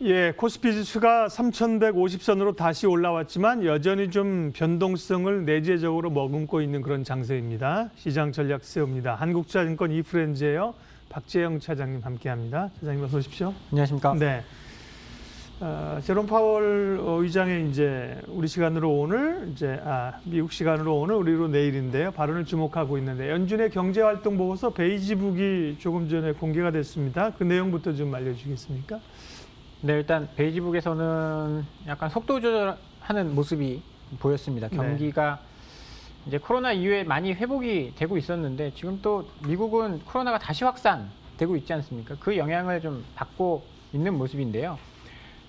예, 코스피 지수가 3,150선으로 다시 올라왔지만 여전히 좀 변동성을 내재적으로 머금고 있는 그런 장세입니다. 시장 전략 세웁니다. 한국투자증권 이프렌즈예요. 박재영 차장님 함께합니다. 차장님 어서 오십시오. 안녕하십니까? 네. 제롬 파월 의장의 이제 우리 시간으로 오늘 미국 시간으로 오늘 우리로 내일인데요. 발언을 주목하고 있는데 연준의 경제활동 보고서 베이지북이 조금 전에 공개가 됐습니다. 그 내용부터 좀 알려주시겠습니까? 네, 일단 베이지북에서는 약간 속도 조절하는 모습이 보였습니다. 경기가 이제 코로나 이후에 많이 회복이 되고 있었는데 지금 또 미국은 코로나가 다시 확산되고 있지 않습니까? 그 영향을 좀 받고 있는 모습인데요.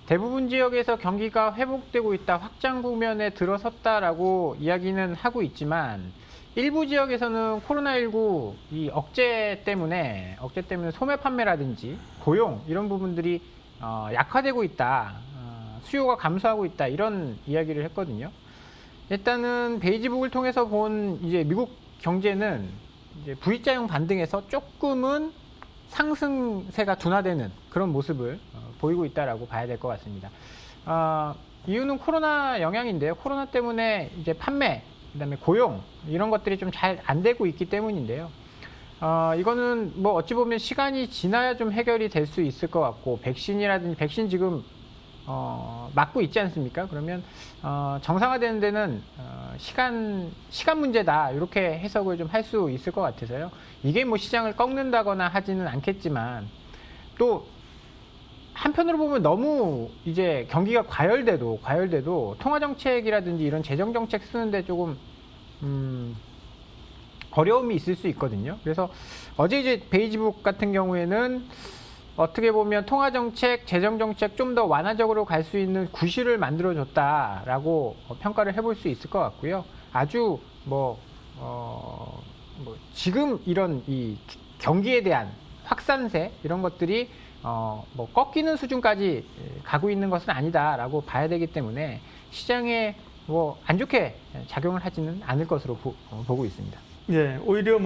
대부분 지역에서 경기가 회복되고 있다, 확장 국면에 들어섰다라고 이야기는 하고 있지만 일부 지역에서는 코로나19 이 억제 때문에 소매 판매라든지 고용 이런 부분들이 약화되고 있다, 수요가 감소하고 있다 이런 이야기를 했거든요. 일단은 베이지북을 통해서 본 이제 미국 경제는 이제 V자형 반등에서 조금은 상승세가 둔화되는 그런 모습을 보이고 있다라고 봐야 될 것 같습니다. 이유는 코로나 영향인데요. 코로나 때문에 이제 판매, 그다음에 고용 이런 것들이 좀 잘 안 되고 있기 때문인데요. 이거는 뭐 어찌 보면 시간이 지나야 좀 해결이 될 수 있을 것 같고 백신 지금 맞고 있지 않습니까? 그러면 정상화되는 데는 시간 문제다 이렇게 해석을 좀 할 수 있을 것 같아서요. 이게 뭐 시장을 꺾는다거나 하지는 않겠지만 또 한편으로 보면 너무 이제 경기가 과열돼도 통화 정책이라든지 이런 재정 정책 쓰는데 조금 어려움이 있을 수 있거든요. 그래서 어제 이제 베이지북 같은 경우에는 어떻게 보면 통화정책, 재정정책 좀 더 완화적으로 갈 수 있는 구실을 만들어줬다라고 평가를 해볼 수 있을 것 같고요. 아주 지금 이런 이 경기에 대한 확산세 이런 것들이 꺾이는 수준까지 가고 있는 것은 아니다라고 봐야 되기 때문에 시장에 안 좋게 작용을 하지는 않을 것으로 보고 있습니다. 예, 오히려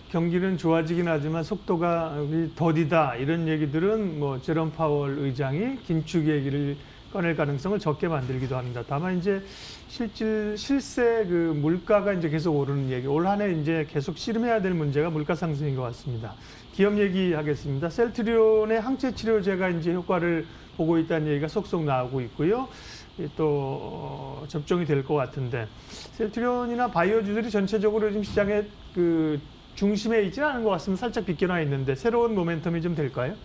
경기는 좋아지긴 하지만 속도가 더디다 이런 얘기들은 제롬 파월 의장이 긴축 얘기를 꺼낼 가능성을 적게 만들기도 합니다. 다만 이제 실세 그 물가가 이제 계속 오르는 얘기, 올 한 해 이제 계속 씨름해야 될 문제가 물가 상승인 것 같습니다. 기업 얘기하겠습니다. 셀트리온의 항체 치료제가 이제 효과를 보고 있다는 얘기가 속속 나오고 있고요. 또 접종이 될 것 같은데 셀트리온이나 바이오주들이 전체적으로 지금 시장의 그 중심에 있지는 않은 것 같으면 살짝 비껴나 있는데 새로운 모멘텀이 좀 될까요?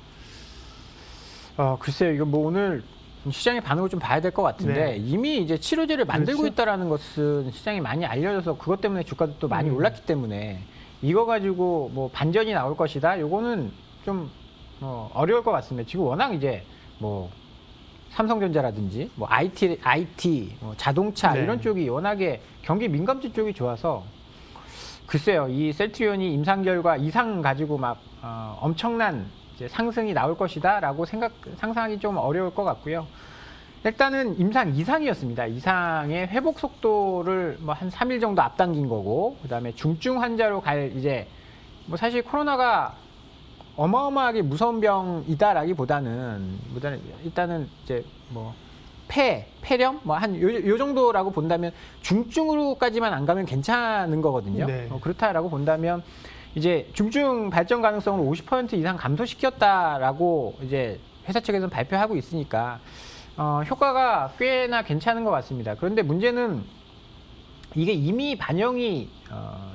글쎄요, 이거 오늘 시장의 반응을 좀 봐야 될 것 같은데 이미 이제 치료제를 만들고 있다라는 것은 시장이 많이 알려져서 그것 때문에 주가도 또 많이 올랐기 때문에 이거 가지고 반전이 나올 것이다. 요거는 좀 어려울 것 같습니다. 지금 워낙 이제 삼성전자라든지 IT, 자동차 이런 쪽이 워낙에 경기 민감주 쪽이 좋아서 글쎄요, 이 셀트리온이 임상 결과 이상 가지고 엄청난 이제 상승이 나올 것이다라고 상상하기 좀 어려울 것 같고요. 일단은 임상 이상이었습니다. 이상의 회복 속도를 한 3일 정도 앞당긴 거고, 그다음에 중증 환자로 갈 이제 사실 코로나가 어마어마하게 무서운 병이다라기보다는 일단은 이제 폐렴 요 정도라고 본다면 중증으로까지만 안 가면 괜찮은 거거든요. 그렇다라고 본다면 이제 중증 발전 가능성을 50% 이상 감소시켰다라고 이제 회사 측에서는 발표하고 있으니까 효과가 꽤나 괜찮은 것 같습니다. 그런데 문제는 이게 이미 반영이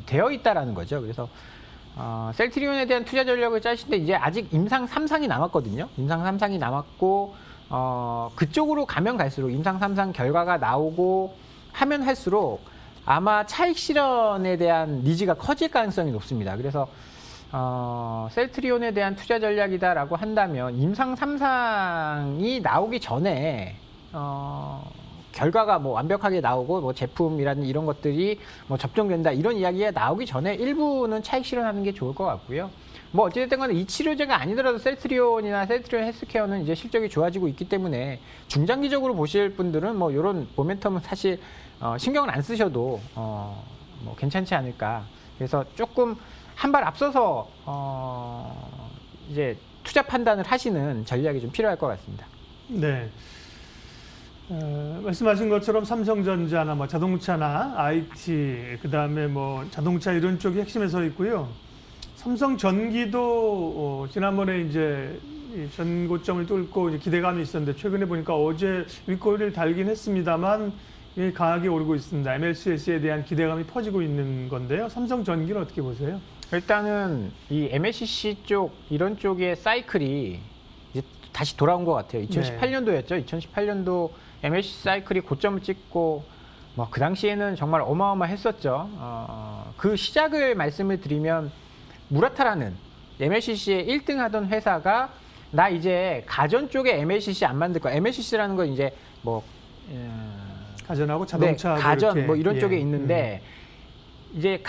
되어 있다라는 거죠. 그래서 셀트리온에 대한 투자 전략을 짜실 때 이제 아직 임상 3상이 남았거든요. 임상 3상이 남았고 그쪽으로 가면 갈수록 임상 3상 결과가 나오고 하면 할수록 아마 차익 실현에 대한 니즈가 커질 가능성이 높습니다. 그래서 셀트리온에 대한 투자 전략이다라고 한다면 임상 3상이 나오기 전에 결과가 완벽하게 나오고 제품이라든지 이런 것들이 접종된다 이런 이야기가 나오기 전에 일부는 차익 실현하는 게 좋을 것 같고요. 어찌됐든 간에 이 치료제가 아니더라도 셀트리온이나 셀트리온 헬스케어는 이제 실적이 좋아지고 있기 때문에 중장기적으로 보실 분들은 이런 모멘텀은 사실 신경을 안 쓰셔도 괜찮지 않을까. 그래서 조금 한 발 앞서서 이제 투자 판단을 하시는 전략이 좀 필요할 것 같습니다. 네. 말씀하신 것처럼 삼성전자나 뭐 자동차나 IT, 그다음에 뭐 자동차 이런 쪽이 핵심에 서 있고요. 삼성전기도 지난번에 이제 이 전고점을 뚫고 이제 기대감이 있었는데 최근에 보니까 어제 윗꼬리를 달긴 했습니다만 강하게 오르고 있습니다. MLCC에 대한 기대감이 퍼지고 있는 건데요. 삼성전기는 어떻게 보세요? 일단은 이 MLCC 쪽 이런 쪽의 사이클이 이제 다시 돌아온 것 같아요. 2018년도였죠. 2018년도 MLCC 사이클이 고점을 찍고 뭐 그 당시에는 정말 어마어마했었죠. 그 시작을 말씀을 드리면 무라타라는 MLCC에 1등 하던 회사가 나 이제 가전 쪽에 MLCC 안 만들 거야. MLCC라는 건 이제 뭐 가전하고 자동차, 네, 가전 이렇게, 뭐 이런 예, 쪽에 있는데 이제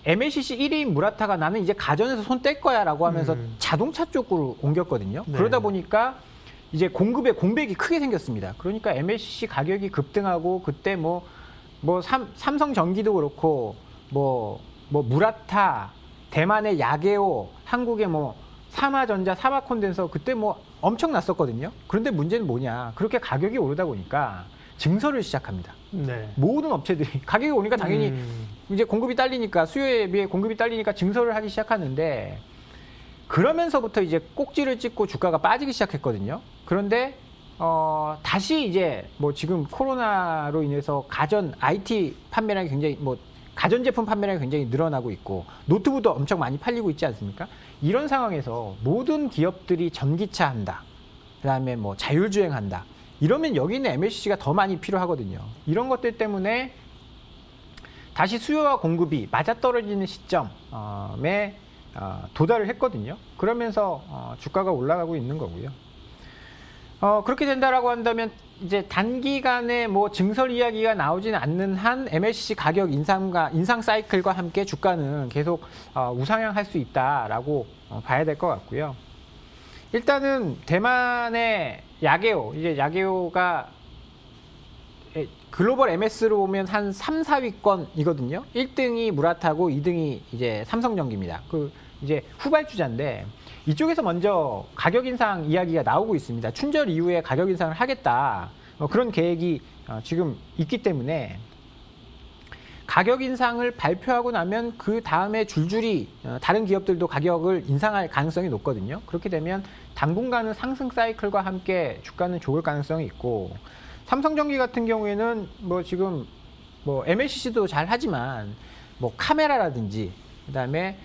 MLCC 1위인 무라타가 나는 이제 가전에서 손 뗄 거야라고 하면서 자동차 쪽으로 옮겼거든요. 네. 그러다 보니까 이제 공급에 공백이 크게 생겼습니다. 그러니까 MLCC 가격이 급등하고 그때 삼성전기도 그렇고 뭐 무라타, 대만의 야게오, 한국의 뭐 삼화전자, 삼화콘덴서 그때 뭐 엄청 났었거든요. 그런데 문제는 뭐냐? 그렇게 가격이 오르다 보니까 증설을 시작합니다. 네. 모든 업체들이 가격이 오니까 당연히 이제 공급이 딸리니까 수요에 비해 공급이 딸리니까 증설을 하기 시작하는데 그러면서부터 이제 꼭지를 찍고 주가가 빠지기 시작했거든요. 그런데 다시 이제 뭐 지금 코로나로 인해서 가전 IT 판매량이 굉장히 뭐 가전제품 판매량이 굉장히 늘어나고 있고 노트북도 엄청 많이 팔리고 있지 않습니까? 이런 상황에서 모든 기업들이 전기차 한다. 그다음에 뭐 자율주행 한다. 이러면 여기 있는 MLCC가 더 많이 필요하거든요. 이런 것들 때문에 다시 수요와 공급이 맞아떨어지는 시점에 도달을 했거든요. 그러면서 주가가 올라가고 있는 거고요. 그렇게 된다라고 한다면 이제 단기간에 뭐 증설 이야기가 나오지는 않는 한 MLCC 가격 인상 사이클과 함께 주가는 계속 우상향할 수 있다라고 봐야 될 것 같고요. 일단은 대만의 야게오, 이제 야게오가 글로벌 MS로 보면 한 3, 4위권이거든요. 1등이 무라타고 2등이 이제 삼성전기입니다. 그 이제 후발주자인데 이쪽에서 먼저 가격 인상 이야기가 나오고 있습니다. 춘절 이후에 가격 인상을 하겠다. 그런 계획이 지금 있기 때문에 가격 인상을 발표하고 나면 그 다음에 줄줄이 다른 기업들도 가격을 인상할 가능성이 높거든요. 그렇게 되면 당분간은 상승 사이클과 함께 주가는 좋을 가능성이 있고 삼성전기 같은 경우에는 뭐 지금 뭐 MLCC도 잘 하지만 뭐 카메라라든지 그다음에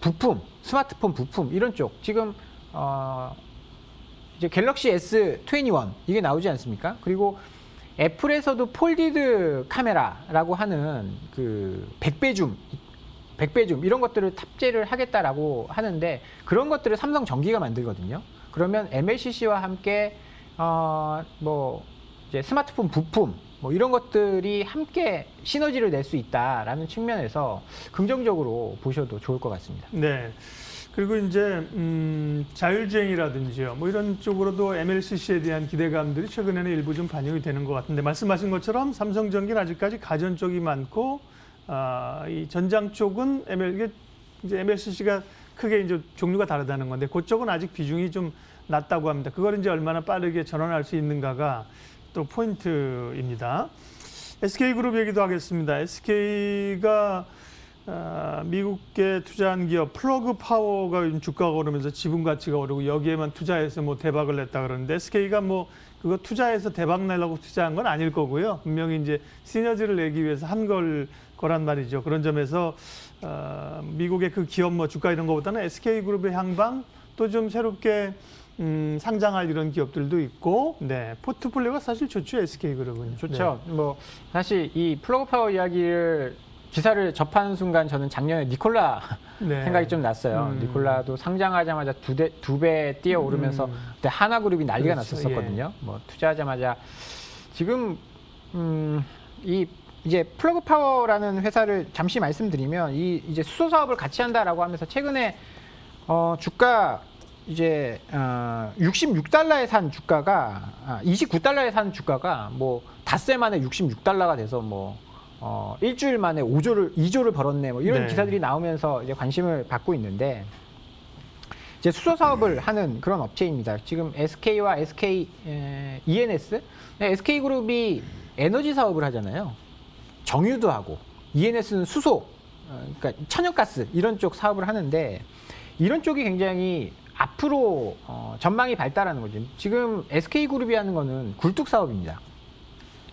부품, 스마트폰 부품 이런 쪽 지금 이제 갤럭시 S21 이게 나오지 않습니까? 그리고 애플에서도 폴디드 카메라라고 하는 그 100배 줌 이런 것들을 탑재를 하겠다라고 하는데 그런 것들을 삼성전기가 만들거든요. 그러면 MLCC와 함께 뭐 이제 스마트폰 부품 뭐 이런 것들이 함께 시너지를 낼 수 있다라는 측면에서 긍정적으로 보셔도 좋을 것 같습니다. 네. 그리고 이제 자율주행이라든지요. 뭐 이런 쪽으로도 MLCC에 대한 기대감들이 최근에는 일부 좀 반영이 되는 것 같은데 말씀하신 것처럼 삼성전기는 아직까지 가전 쪽이 많고 이 전장 쪽은 이제 MLCC가 크게 이제 종류가 다르다는 건데 그쪽은 아직 비중이 좀 낮다고 합니다. 그걸 이제 얼마나 빠르게 전환할 수 있는가가 또 포인트입니다. SK그룹 얘기도 하겠습니다. SK가 미국계 투자한 기업 플러그파워가 요즘 주가가 오르면서 지분 가치가 오르고 여기에만 투자해서 뭐 대박을 냈다 그러는데 SK가 뭐 그거 투자해서 대박 내려고 투자한 건 아닐 거고요. 분명히 이제 시너지를 내기 위해서 한 거란 말이죠. 그런 점에서 미국의 그 기업 뭐 주가 이런 것보다는 SK그룹의 향방 또 좀 새롭게 상장할 이런 기업들도 있고, 네, 포트폴리오가 사실 좋죠, SK그룹은. 좋죠. 네. 뭐 사실 이 플러그파워 기사를 접하는 순간 저는 작년에 니콜라 네. 생각이 좀 났어요. 니콜라도 상장하자마자 두 배 뛰어오르면서 그때 하나그룹이 난리가 그렇죠. 났었거든요. 뭐 투자하자마자 지금 이제 플러그파워라는 회사를 잠시 말씀드리면 이제 수소 사업을 같이 한다라고 하면서 최근에 주가 이제 66달러에 산 주가가 29달러에 산 주가가 뭐 닷새 만에 66달러가 돼서 뭐 일주일 만에 2조를 벌었네 뭐 이런 네. 기사들이 나오면서 이제 관심을 받고 있는데 이제 수소 사업을 하는 그런 업체입니다. 지금 SK와 SK ENS, SK그룹이 에너지 사업을 하잖아요. 정유도 하고 ENS는 수소, 그러니까 천연가스 이런 쪽 사업을 하는데 이런 쪽이 굉장히 앞으로 전망이 밝다라는 거죠. 지금 SK그룹이 하는 거는 굴뚝 사업입니다.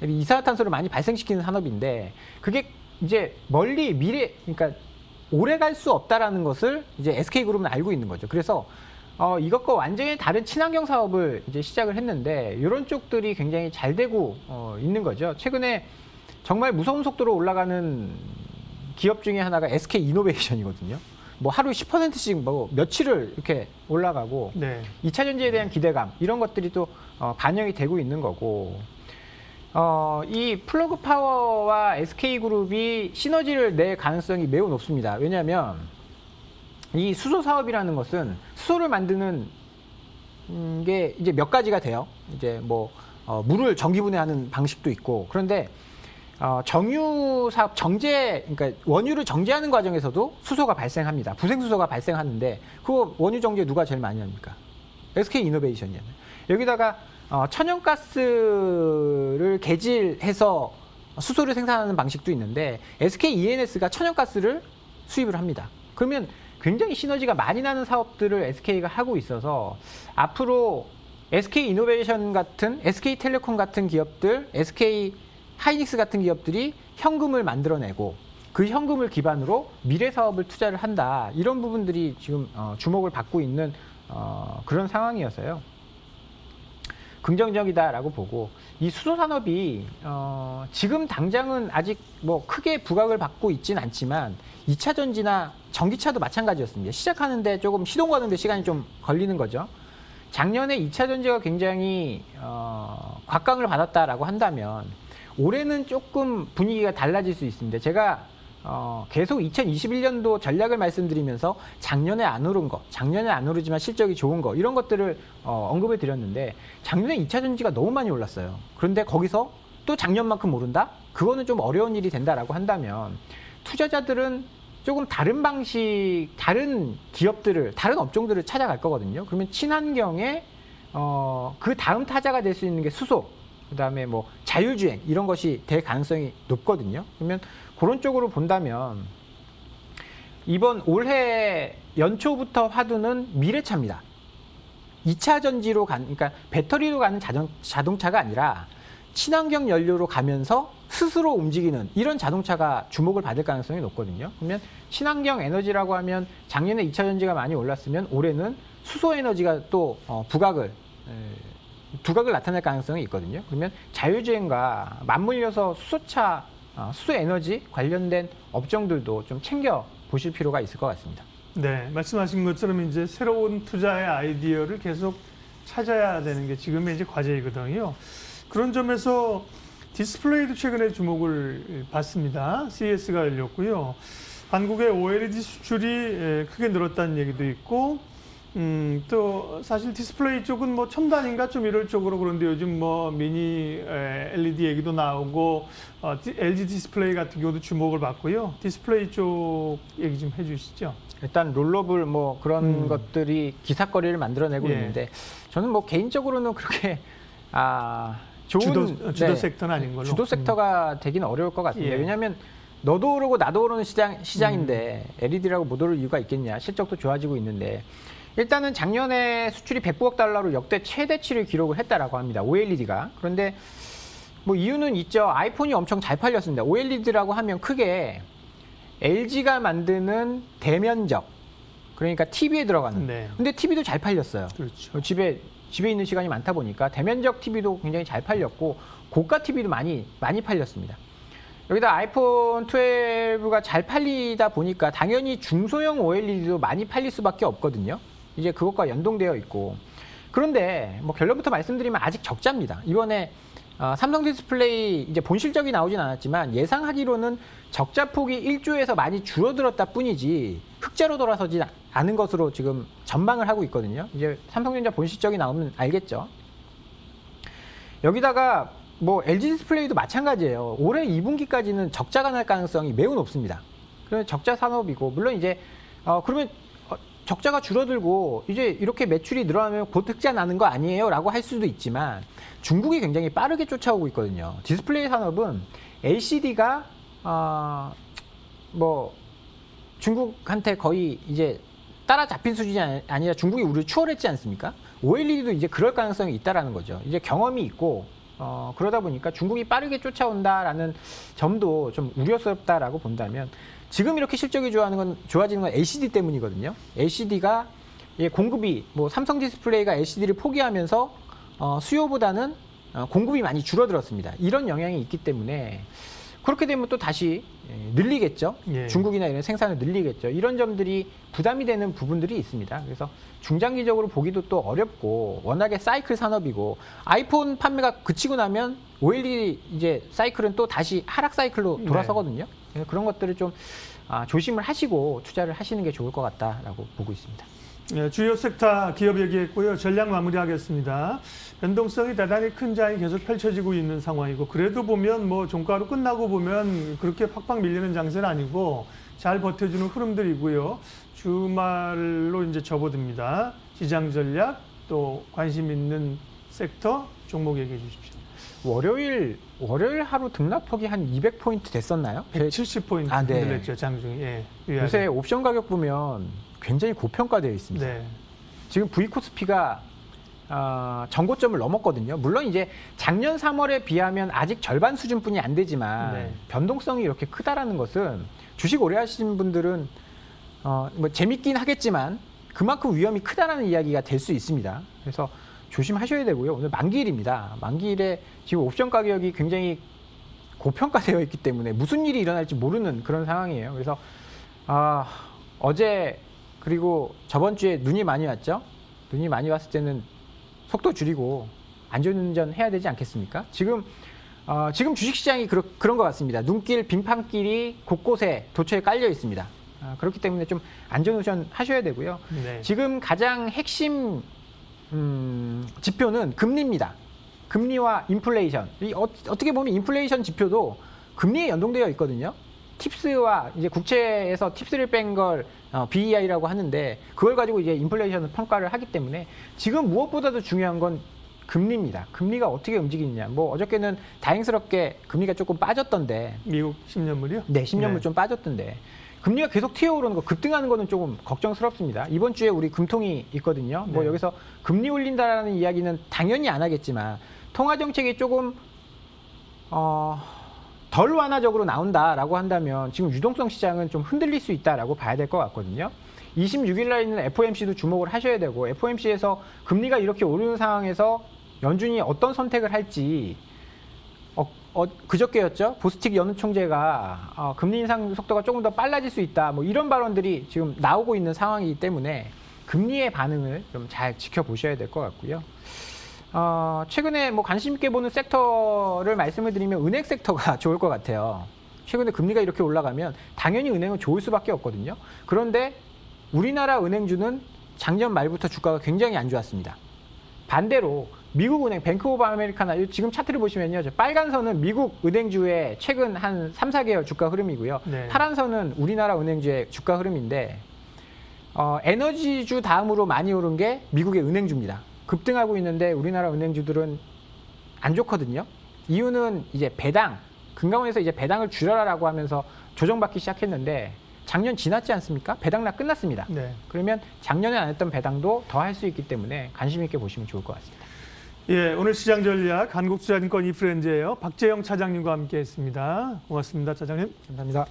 이산화탄소를 많이 발생시키는 산업인데 그게 이제 멀리 미래, 그러니까 오래 갈 수 없다라는 것을 이제 SK그룹은 알고 있는 거죠. 그래서 이것과 완전히 다른 친환경 사업을 이제 시작을 했는데 이런 쪽들이 굉장히 잘 되고 있는 거죠. 최근에 정말 무서운 속도로 올라가는 기업 중에 하나가 SK 이노베이션이거든요. 뭐 하루 10%씩 뭐 며칠을 이렇게 올라가고 네. 2차 전지에 대한 기대감 이런 것들이 또 반영이 되고 있는 거고 이 플러그 파워와 SK그룹이 시너지를 낼 가능성이 매우 높습니다. 왜냐하면 이 수소 사업이라는 것은 수소를 만드는 게 이제 몇 가지가 돼요. 이제 뭐 물을 전기분해하는 방식도 있고 그런데 정유 사업 정제, 그러니까 원유를 정제하는 과정에서도 수소가 발생합니다. 부생수소가 발생하는데 그 원유 정제 누가 제일 많이 합니까? SK 이노베이션이잖아요. 여기다가 천연가스를 개질해서 수소를 생산하는 방식도 있는데 SK ENS가 천연가스를 수입을 합니다. 그러면 굉장히 시너지가 많이 나는 사업들을 SK가 하고 있어서 앞으로 SK 이노베이션 같은, SK텔레콤 같은 기업들, SK 하이닉스 같은 기업들이 현금을 만들어내고 그 현금을 기반으로 미래 사업을 투자를 한다. 이런 부분들이 지금 주목을 받고 있는 그런 상황이어서요. 긍정적이다라고 보고 이 수소 산업이 지금 당장은 아직 뭐 크게 부각을 받고 있진 않지만 2차 전지나 전기차도 마찬가지였습니다. 시작하는데 조금 시동 거는데 시간이 좀 걸리는 거죠. 작년에 2차 전지가 굉장히 곽강을 받았다라고 한다면 올해는 조금 분위기가 달라질 수 있습니다. 제가 계속 2021년도 전략을 말씀드리면서 작년에 안 오른 거, 작년에 안 오르지만 실적이 좋은 거 이런 것들을 언급을 드렸는데 작년에 2차 전지가 너무 많이 올랐어요. 그런데 거기서 또 작년만큼 오른다? 그거는 좀 어려운 일이 된다라고 한다면 투자자들은 조금 다른 방식, 다른 기업들을, 다른 업종들을 찾아갈 거거든요. 그러면 친환경에 그 다음 타자가 될 수 있는 게 수소, 그다음에 뭐 자율주행 이런 것이 될 가능성이 높거든요. 그러면 그런 쪽으로 본다면 이번 올해 연초부터 화두는 미래차입니다. 2차 전지로 그러니까 배터리로 가는 자동차가 아니라 친환경 연료로 가면서 스스로 움직이는 이런 자동차가 주목을 받을 가능성이 높거든요. 그러면 친환경 에너지라고 하면 작년에 2차 전지가 많이 올랐으면 올해는 수소 에너지가 또 두각을 나타낼 가능성이 있거든요. 그러면 자율주행과 맞물려서 수소차, 수소에너지 관련된 업종들도 좀 챙겨 보실 필요가 있을 것 같습니다. 네, 말씀하신 것처럼 이제 새로운 투자의 아이디어를 계속 찾아야 되는 게 지금의 이제 과제이거든요. 그런 점에서 디스플레이도 최근에 주목을 받습니다. CES가 열렸고요. 한국의 OLED 수출이 크게 늘었다는 얘기도 있고, 또 사실 디스플레이 쪽은 뭐 첨단인가 좀 이럴 쪽으로 그런데 요즘 뭐 미니 LED 얘기도 나오고 LG 디스플레이 같은 경우도 주목을 받고요. 디스플레이 쪽 얘기 좀 해주시죠. 일단 롤러블 뭐 그런 것들이 기사거리를 만들어내고 예. 있는데 저는 뭐 개인적으로는 그렇게 좋은 주도 섹터는 아닌 걸로. 주도 섹터가 되기는 어려울 것 같은데 예. 왜냐하면 너도 오르고 나도 오르는 시장인데 LED라고 못 오를 이유가 있겠냐. 실적도 좋아지고 있는데 일단은 작년에 수출이 109억 달러로 역대 최대치를 기록을 했다라고 합니다. OLED가. 그런데 뭐 이유는 있죠. 아이폰이 엄청 잘 팔렸습니다. OLED라고 하면 크게 LG가 만드는 대면적, 그러니까 TV에 들어가는. 네. 근데 TV도 잘 팔렸어요. 그렇죠. 집에 있는 시간이 많다 보니까 대면적 TV도 굉장히 잘 팔렸고 고가 TV도 많이 팔렸습니다. 여기다 아이폰 12가 잘 팔리다 보니까 당연히 중소형 OLED도 많이 팔릴 수밖에 없거든요. 이제 그것과 연동되어 있고. 그런데 뭐 결론부터 말씀드리면 아직 적자입니다. 이번에 삼성 디스플레이 이제 본 실적이 나오진 않았지만 예상하기로는 적자 폭이 1조에서 많이 줄어들었다 뿐이지 흑자로 돌아서지 않은 것으로 지금 전망을 하고 있거든요. 이제 삼성전자 본 실적이 나오면 알겠죠. 여기다가 뭐 LG 디스플레이도 마찬가지예요. 올해 2분기까지는 적자가 날 가능성이 매우 높습니다. 그러면 적자 산업이고 물론 이제 그러면 적자가 줄어들고 이제 이렇게 매출이 늘어나면 곧 흑자 나는 거 아니에요? 라고 할 수도 있지만 중국이 굉장히 빠르게 쫓아오고 있거든요. 디스플레이 산업은 LCD가 뭐 중국한테 거의 이제 따라잡힌 수준이 아니라 중국이 우리를 추월했지 않습니까? OLED도 이제 그럴 가능성이 있다라는 거죠. 이제 경험이 있고 그러다 보니까 중국이 빠르게 쫓아온다라는 점도 좀 우려스럽다라고 본다면 지금 이렇게 실적이 좋아지는 건 LCD 때문이거든요. LCD가 공급이 뭐 삼성 디스플레이가 LCD를 포기하면서 수요보다는 공급이 많이 줄어들었습니다. 이런 영향이 있기 때문에 그렇게 되면 또 다시 늘리겠죠. 예. 중국이나 이런 생산을 늘리겠죠. 이런 점들이 부담이 되는 부분들이 있습니다. 그래서 중장기적으로 보기도 또 어렵고 워낙에 사이클 산업이고 아이폰 판매가 그치고 나면 OLED 이제 사이클은 또 다시 하락 사이클로 돌아서거든요. 그래서 그런 것들을 좀 조심을 하시고 투자를 하시는 게 좋을 것 같다라고 보고 있습니다. 예, 주요 섹터 기업 얘기했고요. 전략 마무리하겠습니다. 변동성이 대단히 큰 장이 계속 펼쳐지고 있는 상황이고 그래도 보면 뭐 종가로 끝나고 보면 그렇게 팍팍 밀리는 장세는 아니고 잘 버텨주는 흐름들이고요. 주말로 이제 접어듭니다. 시장 전략 또 관심 있는 섹터 종목 얘기해 주십시오. 월요일 하루 등락폭이 한 200포인트 됐었나요? 170포인트 네. 흔들렸죠, 장중에. 예, 요새 옵션 가격 보면 굉장히 고평가되어 있습니다. 네. 지금 V코스피가 전고점을 넘었거든요. 물론 이제 작년 3월에 비하면 아직 절반 수준뿐이 안 되지만 네. 변동성이 이렇게 크다라는 것은 주식 오래 하시는 분들은 뭐 재밌긴 하겠지만 그만큼 위험이 크다라는 이야기가 될 수 있습니다. 그래서 조심하셔야 되고요. 오늘 만기일입니다. 만기일에 지금 옵션 가격이 굉장히 고평가되어 있기 때문에 무슨 일이 일어날지 모르는 그런 상황이에요. 그래서 어제 그리고 저번 주에 눈이 많이 왔죠. 눈이 많이 왔을 때는 속도 줄이고 안전운전 해야 되지 않겠습니까? 지금 주식시장이 그런 것 같습니다. 눈길, 빙판길이 곳곳에 도처에 깔려 있습니다. 그렇기 때문에 좀 안전운전 하셔야 되고요. 네. 지금 가장 핵심 지표는 금리입니다. 금리와 인플레이션. 어떻게 보면 인플레이션 지표도 금리에 연동되어 있거든요. 팁스와 이제 국채에서 팁스를 뺀 걸 BEI라고 하는데 그걸 가지고 이제 인플레이션을 평가를 하기 때문에 지금 무엇보다도 중요한 건 금리입니다. 금리가 어떻게 움직이느냐. 뭐 어저께는 다행스럽게 금리가 조금 빠졌던데. 미국 10년물이요? 네, 10년물 네. 좀 빠졌던데. 금리가 계속 튀어오르는 거, 급등하는 거는 조금 걱정스럽습니다. 이번 주에 우리 금통이 있거든요. 뭐 네. 여기서 금리 올린다라는 이야기는 당연히 안 하겠지만 통화 정책이 조금 덜 완화적으로 나온다라고 한다면 지금 유동성 시장은 좀 흔들릴 수 있다라고 봐야 될 것 같거든요. 26일 날 있는 FOMC도 주목을 하셔야 되고 FOMC에서 금리가 이렇게 오르는 상황에서 연준이 어떤 선택을 할지 그저께였죠. 보스틱 연은 총재가 금리 인상 속도가 조금 더 빨라질 수 있다. 뭐 이런 발언들이 지금 나오고 있는 상황이기 때문에 금리의 반응을 좀 잘 지켜보셔야 될 것 같고요. 최근에 뭐 관심 있게 보는 섹터를 말씀을 드리면 은행 섹터가 좋을 것 같아요. 최근에 금리가 이렇게 올라가면 당연히 은행은 좋을 수밖에 없거든요. 그런데 우리나라 은행주는 작년 말부터 주가가 굉장히 안 좋았습니다. 반대로 미국 은행, 뱅크 오브 아메리카나 지금 차트를 보시면요. 빨간 선은 미국 은행주의 최근 한 3, 4개월 주가 흐름이고요. 네. 파란 선은 우리나라 은행주의 주가 흐름인데 에너지주 다음으로 많이 오른 게 미국의 은행주입니다. 급등하고 있는데 우리나라 은행주들은 안 좋거든요. 이유는 이제 배당, 금감원에서 이제 배당을 줄여라라고 하면서 조정받기 시작했는데 작년 지났지 않습니까? 배당락 끝났습니다. 네. 그러면 작년에 안 했던 배당도 더 할 수 있기 때문에 관심 있게 보시면 좋을 것 같습니다. 예, 오늘 시장 전략 한국투자증권 이프렌즈예요. 박재영 차장님과 함께했습니다. 고맙습니다, 차장님. 감사합니다.